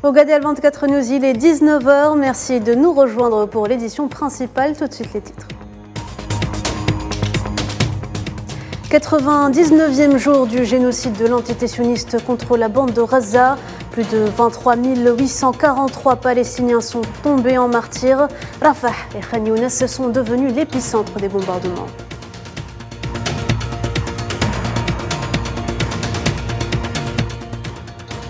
Au Gadiel 24 News, il est 19 h. Merci de nous rejoindre pour l'édition principale. Tout de suite les titres. 99e jour du génocide de l'entité sioniste contre la bande de Gaza. Plus de 23 843 Palestiniens sont tombés en martyrs. Rafah et Khan Younes sont devenus l'épicentre des bombardements.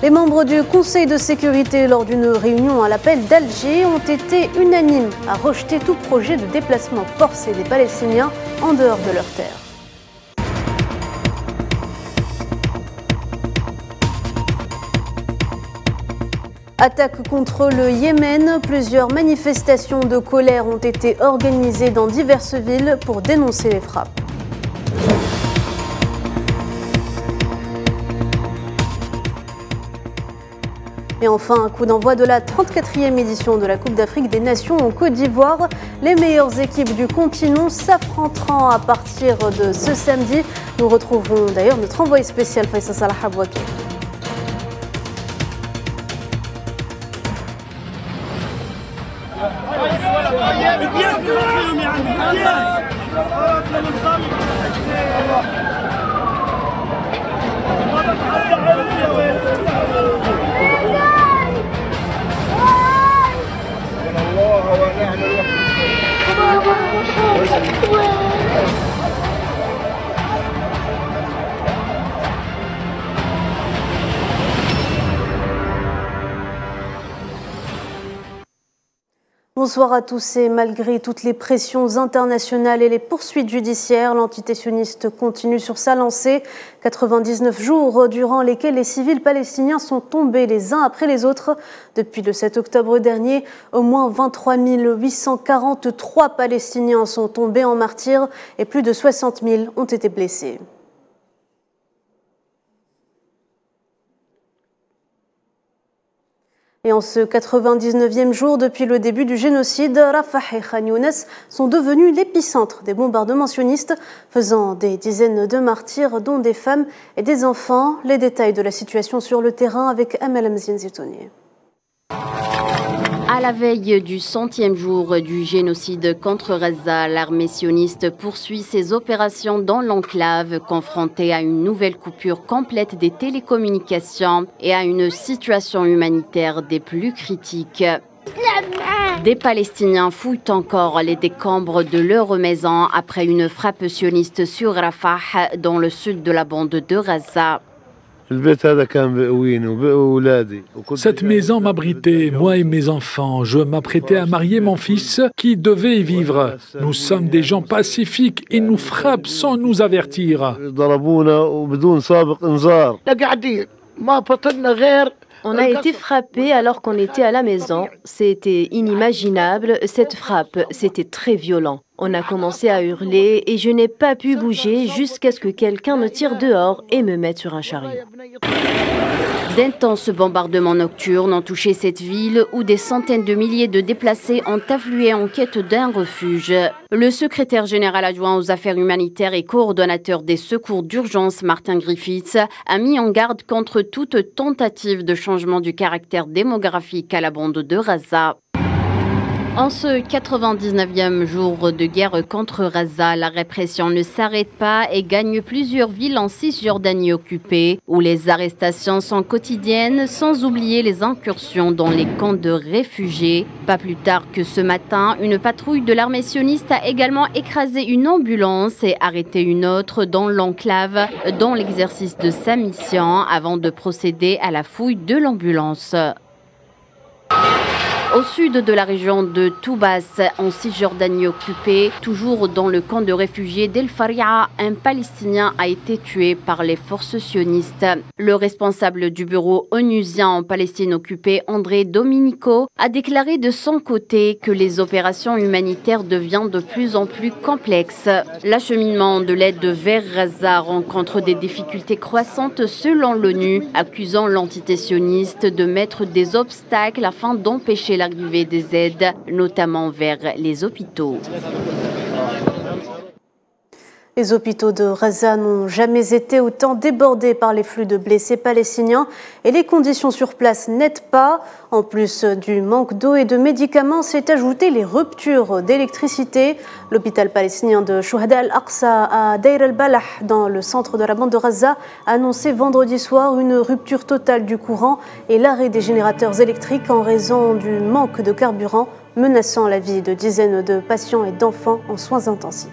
Les membres du Conseil de sécurité, lors d'une réunion à l'appel d'Alger, ont été unanimes à rejeter tout projet de déplacement forcé des Palestiniens en dehors de leurs terres. Attaque contre le Yémen, plusieurs manifestations de colère ont été organisées dans diverses villes pour dénoncer les frappes. Et enfin, un coup d'envoi de la 34e édition de la Coupe d'Afrique des Nations en Côte d'Ivoire. Les meilleures équipes du continent s'affronteront à partir de ce samedi. Nous retrouverons d'ailleurs notre envoyé spécial Faisal Salah Abouaké. Bonsoir à tous et malgré toutes les pressions internationales et les poursuites judiciaires, l'entité sioniste continue sur sa lancée. 99 jours durant lesquels les civils palestiniens sont tombés les uns après les autres. Depuis le 7 octobre dernier, au moins 23 843 Palestiniens sont tombés en martyrs et plus de 60 000 ont été blessés. Et en ce 99e jour depuis le début du génocide, Rafah et Khan Younes sont devenus l'épicentre des bombardements sionistes, faisant des dizaines de martyrs, dont des femmes et des enfants. Les détails de la situation sur le terrain avec Amel Amzien Zitouni. À la veille du 100e jour du génocide contre Gaza, l'armée sioniste poursuit ses opérations dans l'enclave, confrontée à une nouvelle coupure complète des télécommunications et à une situation humanitaire des plus critiques. Des Palestiniens fouillent encore les décombres de leur maison après une frappe sioniste sur Rafah, dans le sud de la bande de Gaza. Cette maison m'abritait, moi et mes enfants. Je m'apprêtais à marier mon fils qui devait y vivre. Nous sommes des gens pacifiques. Ils nous frappent sans nous avertir. On a été frappés alors qu'on était à la maison. C'était inimaginable. Cette frappe, c'était très violent. On a commencé à hurler et je n'ai pas pu bouger jusqu'à ce que quelqu'un me tire dehors et me mette sur un chariot. D'intenses bombardements nocturnes ont touché cette ville où des centaines de milliers de déplacés ont afflué en quête d'un refuge. Le secrétaire général adjoint aux affaires humanitaires et coordonnateur des secours d'urgence, Martin Griffiths, a mis en garde contre toute tentative de changement du caractère démographique à la bande de Gaza. En ce 99e jour de guerre contre Gaza, la répression ne s'arrête pas et gagne plusieurs villes en Cisjordanie occupée, où les arrestations sont quotidiennes, sans oublier les incursions dans les camps de réfugiés. Pas plus tard que ce matin, une patrouille de l'armée sioniste a également écrasé une ambulance et arrêté une autre dans l'enclave, dans l'exercice de sa mission, avant de procéder à la fouille de l'ambulance. Au sud de la région de Toubas, en Cisjordanie occupée, toujours dans le camp de réfugiés d'El Faria, un Palestinien a été tué par les forces sionistes. Le responsable du bureau onusien en Palestine occupée, André Dominico, a déclaré de son côté que les opérations humanitaires deviennent de plus en plus complexes. L'acheminement de l'aide vers Gaza rencontre des difficultés croissantes selon l'ONU, accusant l'entité sioniste de mettre des obstacles afin d'empêcher l'arrivée des aides, notamment vers les hôpitaux. Les hôpitaux de Gaza n'ont jamais été autant débordés par les flux de blessés palestiniens et les conditions sur place n'aident pas. En plus du manque d'eau et de médicaments, s'est ajouté les ruptures d'électricité. L'hôpital palestinien de Shuhada al-Aqsa à Deir el-Balah, dans le centre de la bande de Gaza, a annoncé vendredi soir une rupture totale du courant et l'arrêt des générateurs électriques en raison du manque de carburant, menaçant la vie de dizaines de patients et d'enfants en soins intensifs.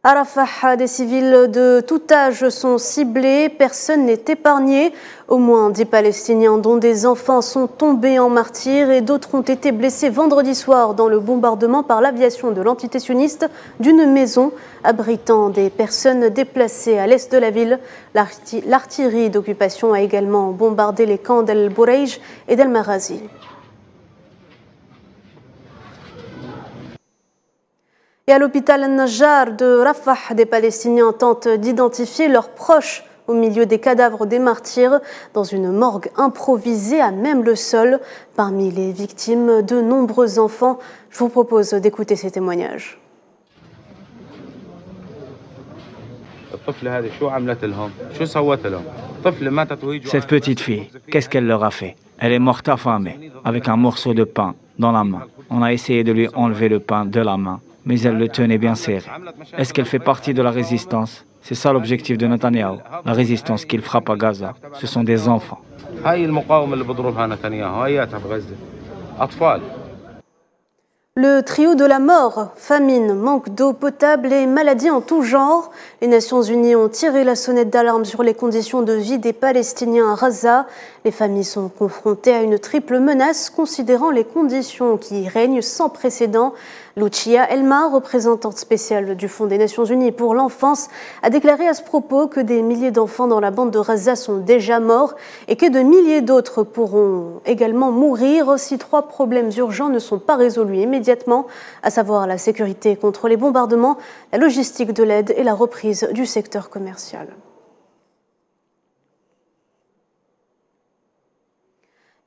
À Rafah, des civils de tout âge sont ciblés, personne n'est épargné. Au moins 10 Palestiniens, dont des enfants, sont tombés en martyrs et d'autres ont été blessés vendredi soir dans le bombardement par l'aviation de l'entité sioniste d'une maison abritant des personnes déplacées à l'est de la ville. L'artillerie d'occupation a également bombardé les camps d'El Boureij et d'El Marazi. Et à l'hôpital Al-Najjar de Rafah, des Palestiniens tentent d'identifier leurs proches au milieu des cadavres des martyrs dans une morgue improvisée à même le sol. Parmi les victimes, de nombreux enfants. Je vous propose d'écouter ces témoignages. Cette petite fille, qu'est-ce qu'elle leur a fait? Elle est morte affamée, avec un morceau de pain dans la main. On a essayé de lui enlever le pain de la main, mais elle le tenait bien serré. Est-ce qu'elle fait partie de la résistance? C'est ça l'objectif de Netanyahou, la résistance qu'il frappe à Gaza. Ce sont des enfants. Le trio de la mort, famine, manque d'eau potable et maladies en tout genre. Les Nations Unies ont tiré la sonnette d'alarme sur les conditions de vie des Palestiniens à Gaza. Les familles sont confrontées à une triple menace, considérant les conditions qui y règnent sans précédent. Lucia Elma, représentante spéciale du Fonds des Nations Unies pour l'enfance, a déclaré à ce propos que des milliers d'enfants dans la bande de Gaza sont déjà morts et que de milliers d'autres pourront également mourir si 3 problèmes urgents ne sont pas résolus immédiatement, à savoir la sécurité contre les bombardements, la logistique de l'aide et la reprise du secteur commercial.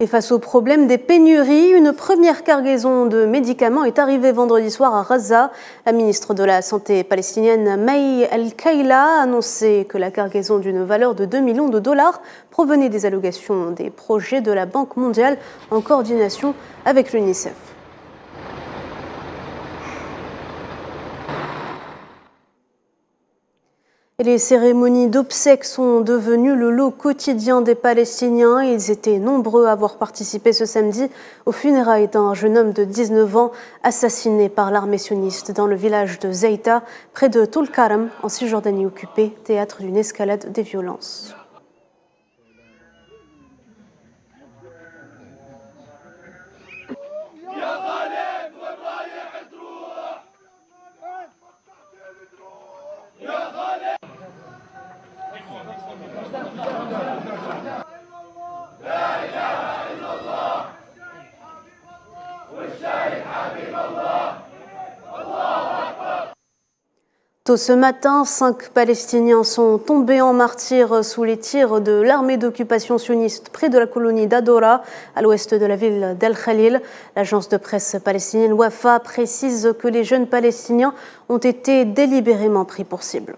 Et face au problème des pénuries, une première cargaison de médicaments est arrivée vendredi soir à Gaza. La ministre de la Santé palestinienne May Al-Kaila a annoncé que la cargaison d'une valeur de 2 millions de dollars provenait des allocations des projets de la Banque mondiale en coordination avec l'UNICEF. Les cérémonies d'obsèques sont devenues le lot quotidien des Palestiniens. Ils étaient nombreux à avoir participé ce samedi aux funérailles d'un jeune homme de 19 ans assassiné par l'armée sioniste dans le village de Zeita, près de Tulkarem, en Cisjordanie occupée, théâtre d'une escalade des violences. Tôt ce matin, 5 Palestiniens sont tombés en martyrs sous les tirs de l'armée d'occupation sioniste près de la colonie d'Adora, à l'ouest de la ville d'El Khalil. L'agence de presse palestinienne Wafa précise que les jeunes Palestiniens ont été délibérément pris pour cible.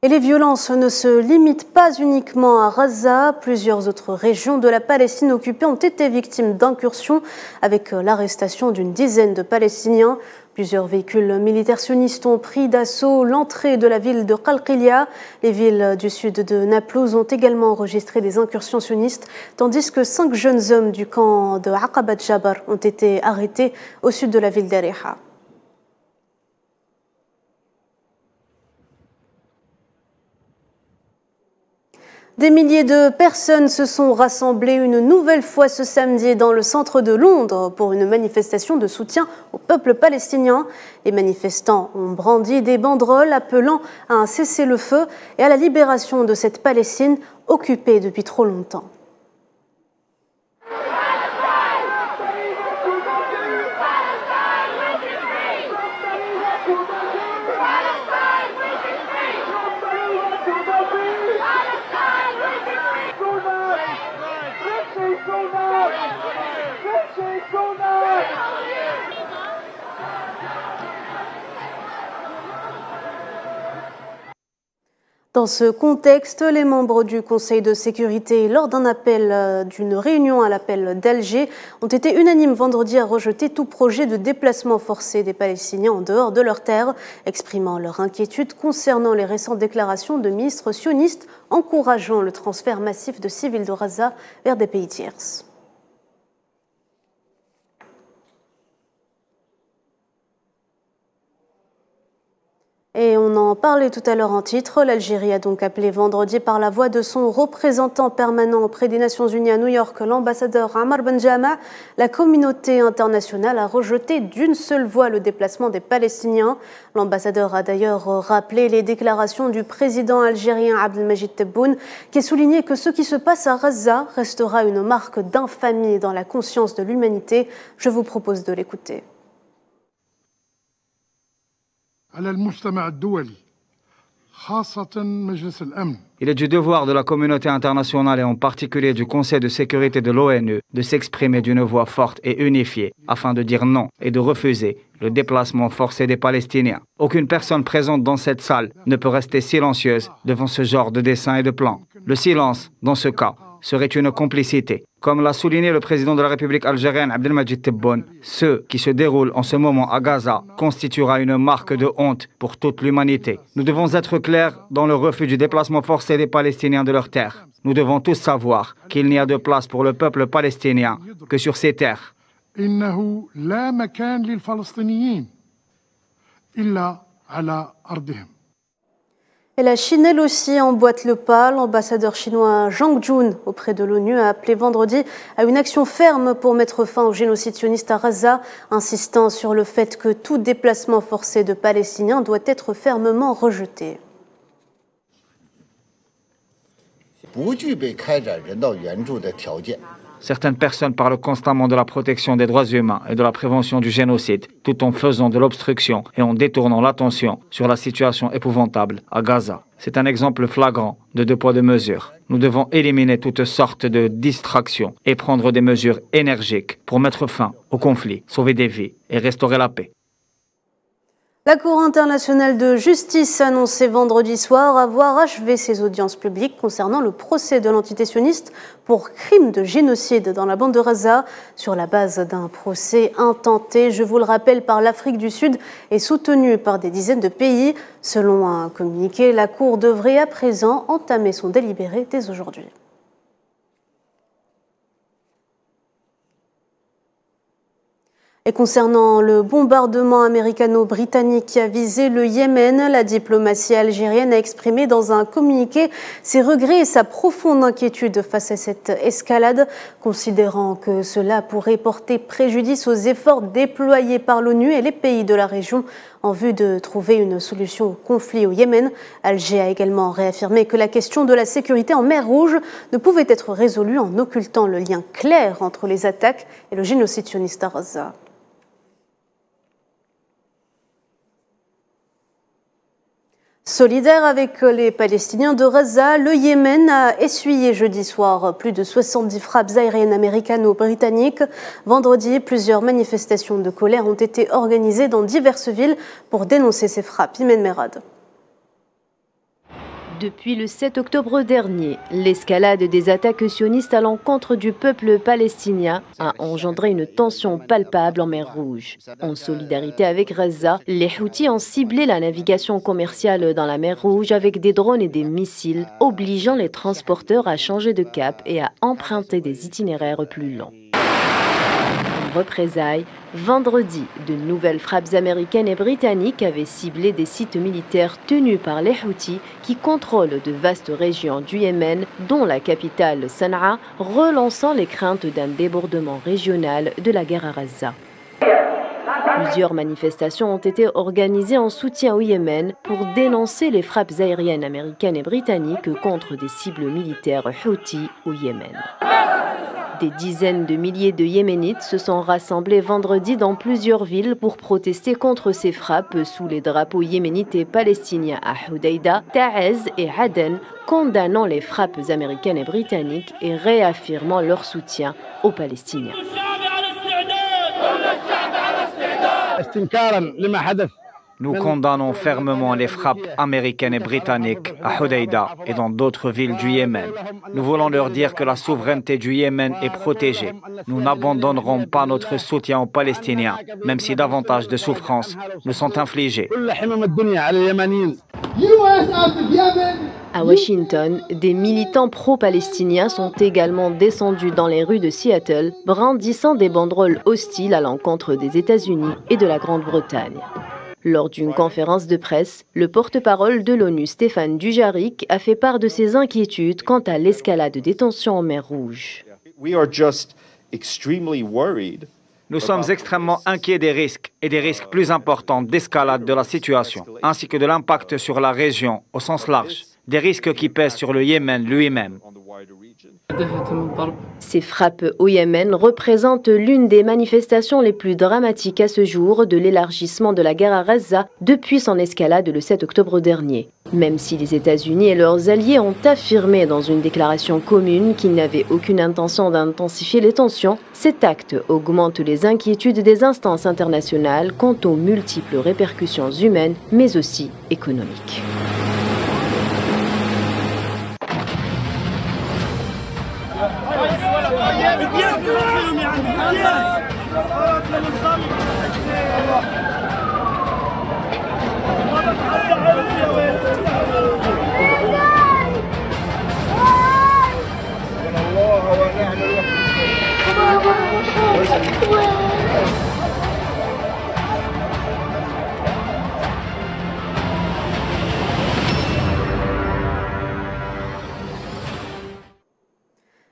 Et les violences ne se limitent pas uniquement à Gaza. Plusieurs autres régions de la Palestine occupée ont été victimes d'incursions avec l'arrestation d'une dizaine de Palestiniens. Plusieurs véhicules militaires sionistes ont pris d'assaut l'entrée de la ville de Qalqilia. Les villes du sud de Naplouse ont également enregistré des incursions sionistes, tandis que 5 jeunes hommes du camp de Aqabat Jabar ont été arrêtés au sud de la ville d'Ariha. Des milliers de personnes se sont rassemblées une nouvelle fois ce samedi dans le centre de Londres pour une manifestation de soutien au peuple palestinien. Les manifestants ont brandi des banderoles appelant à un cessez-le-feu et à la libération de cette Palestine occupée depuis trop longtemps. Dans ce contexte, les membres du Conseil de sécurité, lors d'un appel d'une réunion à l'appel d'Alger, ont été unanimes vendredi à rejeter tout projet de déplacement forcé des Palestiniens en dehors de leurs terres, exprimant leur inquiétude concernant les récentes déclarations de ministres sionistes encourageant le transfert massif de civils de Gaza vers des pays tiers. Et on en parlait tout à l'heure en titre, l'Algérie a donc appelé vendredi par la voix de son représentant permanent auprès des Nations Unies à New York, l'ambassadeur Amar Benjama, la communauté internationale a rejeté d'une seule voix le déplacement des Palestiniens. L'ambassadeur a d'ailleurs rappelé les déclarations du président algérien Abdelmajid Tebboune, qui a souligné que ce qui se passe à Gaza restera une marque d'infamie dans la conscience de l'humanité. Je vous propose de l'écouter. Il est du devoir de la communauté internationale et en particulier du Conseil de sécurité de l'ONU de s'exprimer d'une voix forte et unifiée afin de dire non et de refuser le déplacement forcé des Palestiniens. Aucune personne présente dans cette salle ne peut rester silencieuse devant ce genre de dessein et de plan. Le silence, dans ce cas, serait une complicité. Comme l'a souligné le président de la République algérienne Abdelmajid Tebboune, ce qui se déroule en ce moment à Gaza constituera une marque de honte pour toute l'humanité. Nous devons être clairs dans le refus du déplacement forcé des Palestiniens de leurs terres. Nous devons tous savoir qu'il n'y a de place pour le peuple palestinien que sur ces terres. Et la Chine, elle aussi, emboîte le pas. L'ambassadeur chinois Zhang Jun auprès de l'ONU a appelé vendredi à une action ferme pour mettre fin au génocide sioniste à Gaza, insistant sur le fait que tout déplacement forcé de Palestiniens doit être fermement rejeté. Certaines personnes parlent constamment de la protection des droits humains et de la prévention du génocide, tout en faisant de l'obstruction et en détournant l'attention sur la situation épouvantable à Gaza. C'est un exemple flagrant de deux poids deux mesures. Nous devons éliminer toutes sortes de distractions et prendre des mesures énergiques pour mettre fin au conflit, sauver des vies et restaurer la paix. La Cour internationale de justice a annoncé vendredi soir avoir achevé ses audiences publiques concernant le procès de l'entité sioniste pour crime de génocide dans la bande de Gaza, sur la base d'un procès intenté, je vous le rappelle, par l'Afrique du Sud et soutenu par des dizaines de pays. Selon un communiqué, la Cour devrait à présent entamer son délibéré dès aujourd'hui. Et concernant le bombardement américano-britannique qui a visé le Yémen, la diplomatie algérienne a exprimé dans un communiqué ses regrets et sa profonde inquiétude face à cette escalade, considérant que cela pourrait porter préjudice aux efforts déployés par l'ONU et les pays de la région en vue de trouver une solution au conflit au Yémen. Alger a également réaffirmé que la question de la sécurité en mer Rouge ne pouvait être résolue en occultant le lien clair entre les attaques et le génocide sioniste à Gaza. Solidaire avec les Palestiniens de Gaza, le Yémen a essuyé jeudi soir plus de 70 frappes aériennes américano-britanniques. Vendredi, plusieurs manifestations de colère ont été organisées dans diverses villes pour dénoncer ces frappes. Imen Merad. Depuis le 7 octobre dernier, l'escalade des attaques sionistes à l'encontre du peuple palestinien a engendré une tension palpable en mer Rouge. En solidarité avec Gaza, les Houthis ont ciblé la navigation commerciale dans la mer Rouge avec des drones et des missiles, obligeant les transporteurs à changer de cap et à emprunter des itinéraires plus longs. En représailles, vendredi, de nouvelles frappes américaines et britanniques avaient ciblé des sites militaires tenus par les Houthis qui contrôlent de vastes régions du Yémen, dont la capitale Sanaa, relançant les craintes d'un débordement régional de la guerre à Gaza. Plusieurs manifestations ont été organisées en soutien au Yémen pour dénoncer les frappes aériennes américaines et britanniques contre des cibles militaires Houthis au Yémen. Des dizaines de milliers de Yéménites se sont rassemblés vendredi dans plusieurs villes pour protester contre ces frappes sous les drapeaux yéménites et palestiniens à Hodeïda, Ta'ez et Aden, condamnant les frappes américaines et britanniques et réaffirmant leur soutien aux Palestiniens. Nous condamnons fermement les frappes américaines et britanniques à Hodeïda et dans d'autres villes du Yémen. Nous voulons leur dire que la souveraineté du Yémen est protégée. Nous n'abandonnerons pas notre soutien aux Palestiniens, même si davantage de souffrances nous sont infligées. À Washington, des militants pro-palestiniens sont également descendus dans les rues de Seattle, brandissant des banderoles hostiles à l'encontre des États-Unis et de la Grande-Bretagne. Lors d'une conférence de presse, le porte-parole de l'ONU, Stéphane Dujarric, a fait part de ses inquiétudes quant à l'escalade des tensions en mer Rouge. Nous sommes extrêmement inquiets des risques et des risques plus importants d'escalade de la situation, ainsi que de l'impact sur la région au sens large, des risques qui pèsent sur le Yémen lui-même. Ces frappes au Yémen représentent l'une des manifestations les plus dramatiques à ce jour de l'élargissement de la guerre à Gaza depuis son escalade le 7 octobre dernier. Même si les États-Unis et leurs alliés ont affirmé dans une déclaration commune qu'ils n'avaient aucune intention d'intensifier les tensions, cet acte augmente les inquiétudes des instances internationales quant aux multiples répercussions humaines mais aussi économiques.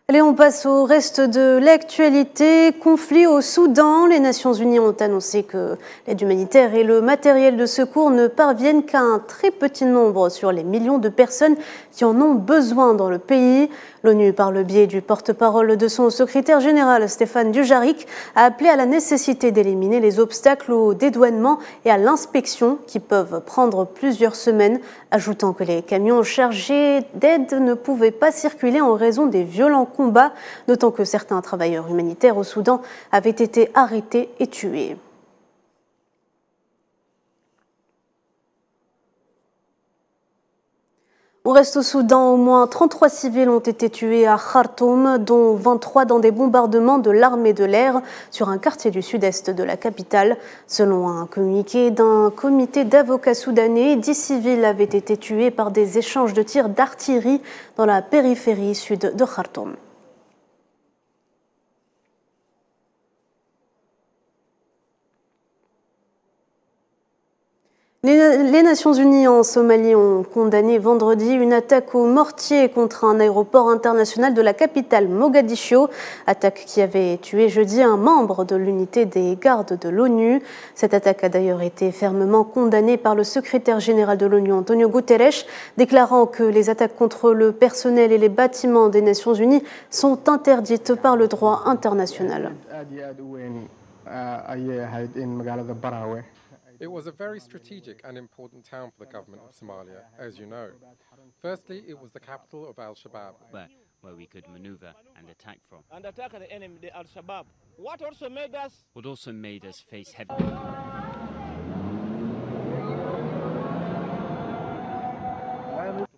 Allez, on passe au reste de l'actualité. Conflit au Soudan. Les Nations Unies ont annoncé que l'aide humanitaire et le matériel de secours ne parviennent qu'à un très petit nombre sur les millions de personnes qui en ont besoin dans le pays. L'ONU, par le biais du porte-parole de son secrétaire général, Stéphane Dujarric, a appelé à la nécessité d'éliminer les obstacles au dédouanement et à l'inspection qui peuvent prendre plusieurs semaines, ajoutant que les camions chargés d'aide ne pouvaient pas circuler en raison des violents combats, notant que certains travailleurs humanitaires au Soudan avaient été arrêtés et tués. On reste au Soudan, au moins 33 civils ont été tués à Khartoum, dont 23 dans des bombardements de l'armée de l'air sur un quartier du sud-est de la capitale. Selon un communiqué d'un comité d'avocats soudanais, 10 civils avaient été tués par des échanges de tirs d'artillerie dans la périphérie sud de Khartoum. Les Nations Unies en Somalie ont condamné vendredi une attaque au mortier contre un aéroport international de la capitale Mogadiscio, attaque qui avait tué jeudi un membre de l'unité des gardes de l'ONU. Cette attaque a d'ailleurs été fermement condamnée par le secrétaire général de l'ONU, Antonio Guterres, déclarant que les attaques contre le personnel et les bâtiments des Nations Unies sont interdites par le droit international. It was a very strategic and important town for the government of Somalia, as you know. Firstly, it was the capital of Al-Shabaab, where we could maneuver and attack from. And attack the enemy, the Al-Shabaab. What also made us face heavy. To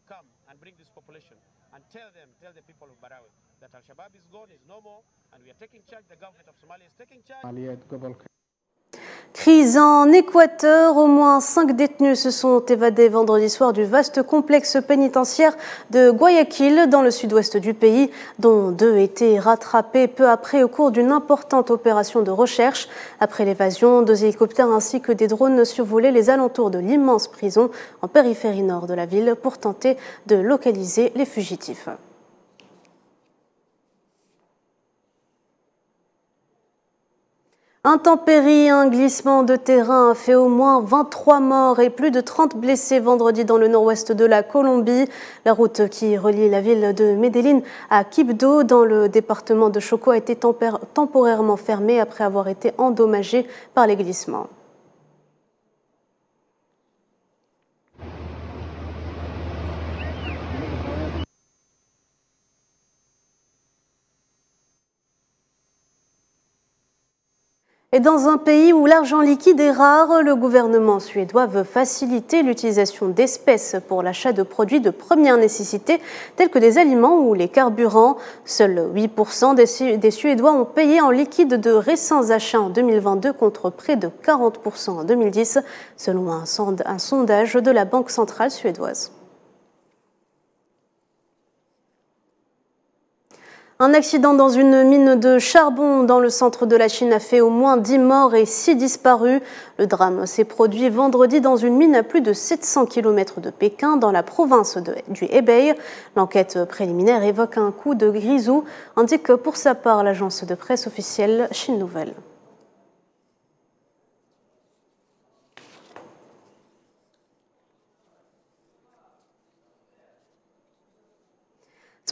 come and bring this population and tell the people of Barawi that Al-Shabaab is gone, is no more, and we are taking charge. The government of Somalia is taking charge. Crise en Équateur, au moins 5 détenus se sont évadés vendredi soir du vaste complexe pénitentiaire de Guayaquil dans le sud-ouest du pays, dont 2 étaient rattrapés peu après au cours d'une importante opération de recherche. Après l'évasion, 2 hélicoptères ainsi que des drones survolaient les alentours de l'immense prison en périphérie nord de la ville pour tenter de localiser les fugitifs. Intempéries, un glissement de terrain a fait au moins 23 morts et plus de 30 blessés vendredi dans le nord-ouest de la Colombie. La route qui relie la ville de Medellín à Quibdó dans le département de Chocó a été temporairement fermée après avoir été endommagée par les glissements. Et dans un pays où l'argent liquide est rare, le gouvernement suédois veut faciliter l'utilisation d'espèces pour l'achat de produits de première nécessité, tels que des aliments ou les carburants. Seuls 8% des Suédois ont payé en liquide de récents achats en 2022 contre près de 40% en 2010, selon un sondage de la Banque centrale suédoise. Un accident dans une mine de charbon dans le centre de la Chine a fait au moins 10 morts et 6 disparus. Le drame s'est produit vendredi dans une mine à plus de 700 km de Pékin, dans la province du Hebei. L'enquête préliminaire évoque un coup de grisou, indique pour sa part l'agence de presse officielle Chine Nouvelle.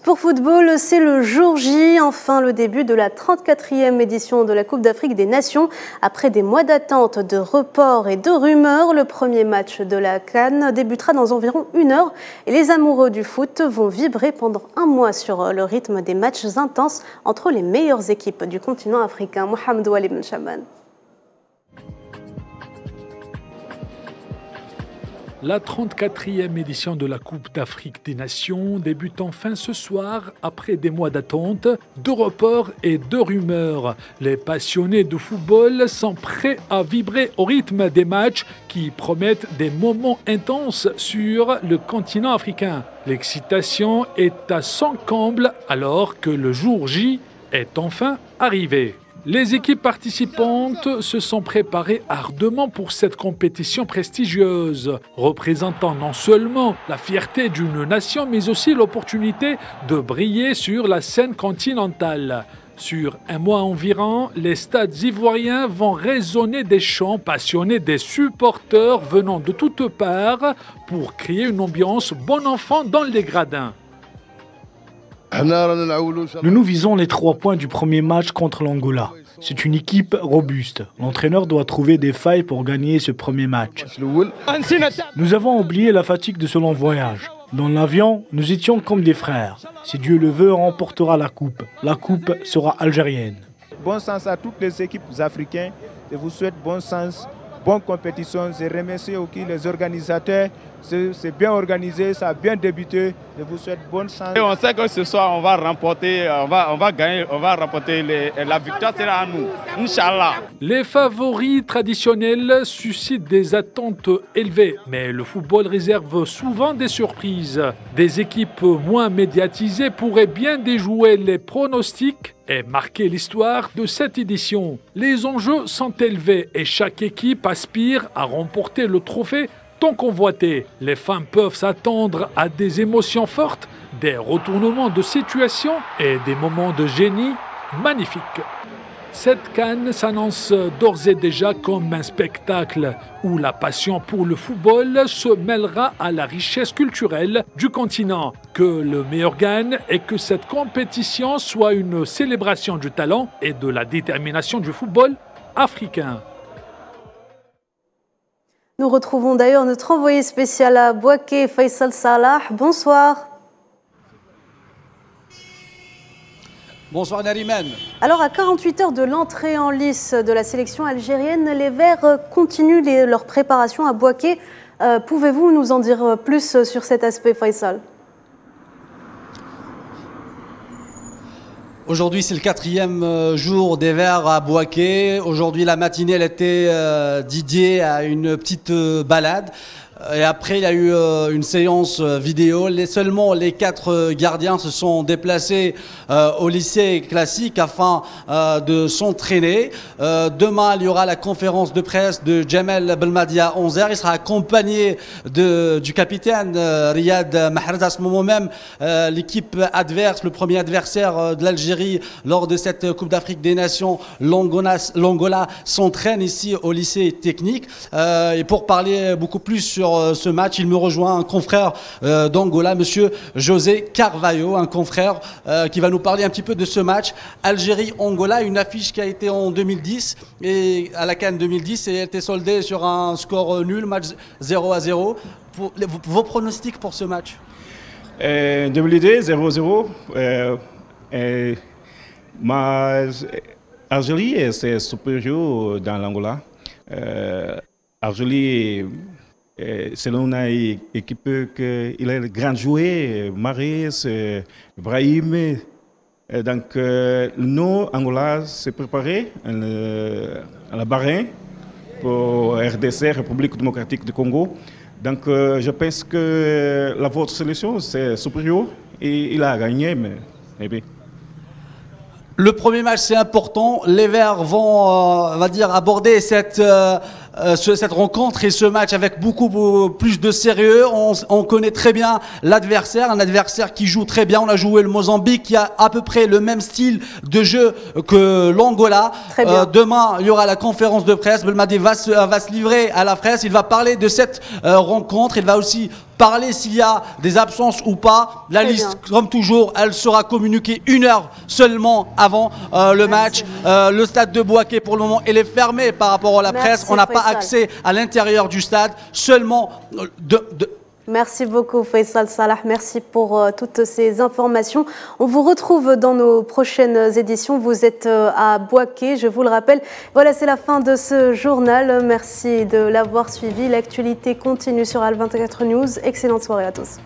Pour football, c'est le jour J, enfin le début de la 34e édition de la Coupe d'Afrique des Nations. Après des mois d'attente, de reports et de rumeurs, le premier match de la CAN débutera dans environ 1 heure et les amoureux du foot vont vibrer pendant un mois sur le rythme des matchs intenses entre les meilleures équipes du continent africain. Mohamed Ouali Ben Chaman. La 34e édition de la Coupe d'Afrique des Nations débute enfin ce soir après des mois d'attente, de reports et de rumeurs. Les passionnés de football sont prêts à vibrer au rythme des matchs qui promettent des moments intenses sur le continent africain. L'excitation est à son comble alors que le jour J est enfin arrivé. Les équipes participantes se sont préparées ardemment pour cette compétition prestigieuse, représentant non seulement la fierté d'une nation, mais aussi l'opportunité de briller sur la scène continentale. Sur un mois environ, les stades ivoiriens vont résonner des chants passionnés des supporters venant de toutes parts pour créer une ambiance bon enfant dans les gradins. Nous visons les 3 points du premier match contre l'Angola. C'est une équipe robuste. L'entraîneur doit trouver des failles pour gagner ce premier match. Nous avons oublié la fatigue de ce long voyage. Dans l'avion, nous étions comme des frères. Si Dieu le veut, on remportera la coupe. La coupe sera algérienne. Bon sens à toutes les équipes africaines. Je vous souhaite bon sens, bonne compétition. Je remercie aussi les organisateurs. C'est bien organisé, ça a bien débuté. Je vous souhaite bonne chance. Et on sait que ce soir, on va remporter, on va gagner, on va remporter la victoire sera à nous, Inch'Allah. Les favoris traditionnels suscitent des attentes élevées, mais le football réserve souvent des surprises. Des équipes moins médiatisées pourraient bien déjouer les pronostics et marquer l'histoire de cette édition. Les enjeux sont élevés et chaque équipe aspire à remporter le trophée tant convoité. Les fans peuvent s'attendre à des émotions fortes, des retournements de situation et des moments de génie magnifiques. Cette CAN s'annonce d'ores et déjà comme un spectacle où la passion pour le football se mêlera à la richesse culturelle du continent. Que le meilleur gagne et que cette compétition soit une célébration du talent et de la détermination du football africain. Nous retrouvons d'ailleurs notre envoyé spécial à Bouaké, Faisal Salah. Bonsoir. Bonsoir Nariman. Alors à 48 heures de l'entrée en lice de la sélection algérienne, les Verts continuent leur préparation à Bouaké. Pouvez-vous nous en dire plus sur cet aspect, Faisal ? Aujourd'hui, c'est le 4e jour des Verts à Bouaké. Aujourd'hui, la matinée, elle était dédiée à une petite balade. Et après, il y a eu une séance vidéo. Seulement les 4 gardiens se sont déplacés au lycée classique afin de s'entraîner. Demain, il y aura la conférence de presse de Jamel Belmadi à 11h. Il sera accompagné du capitaine Riyad Mahrez. À ce moment même, l'équipe adverse, le premier adversaire de l'Algérie lors de cette Coupe d'Afrique des Nations, l'Angola, s'entraîne ici au lycée technique. Et pour parler beaucoup plus sur ce match, il me rejoint un confrère d'Angola, monsieur José Carvalho, un confrère qui va nous parler un petit peu de ce match. Algérie-Angola, une affiche qui a été en 2010 et à la CAN 2010 et elle était soldée sur un score nul, match 0-0. Vos pronostics pour ce match? 2010, 0-0. Mais Algérie est supérieur dans l'Angola. Algérie, selon une équipe qu'il a grand joué, Maris, Ibrahim. Donc, nous, Angola, s'est préparé à la Bahreïn pour RDC, République démocratique du Congo. Donc, je pense que votre sélection, c'est supérieur et il a gagné, mais bien. Le premier match, c'est important. Les Verts vont, on va dire, aborder cette rencontre et ce match avec beaucoup plus de sérieux. On connaît très bien l'adversaire, un adversaire qui joue très bien. On a joué le Mozambique qui a à peu près le même style de jeu que l'Angola. Demain, il y aura la conférence de presse. Belmadi va se livrer à la presse. Il va parler de cette rencontre. Il va aussi parler s'il y a des absences ou pas. La liste, comme toujours, elle sera communiquée 1 heure seulement avant le match. Le stade de Bouaké, pour le moment, il est fermé par rapport à la presse. On n'a pas accès à l'intérieur du stade, seulement Merci beaucoup Faisal Salah, merci pour toutes ces informations. On vous retrouve dans nos prochaines éditions. Vous êtes à Bouaké, je vous le rappelle. Voilà, c'est la fin de ce journal. Merci de l'avoir suivi. L'actualité continue sur Al 24 News. Excellente soirée à tous.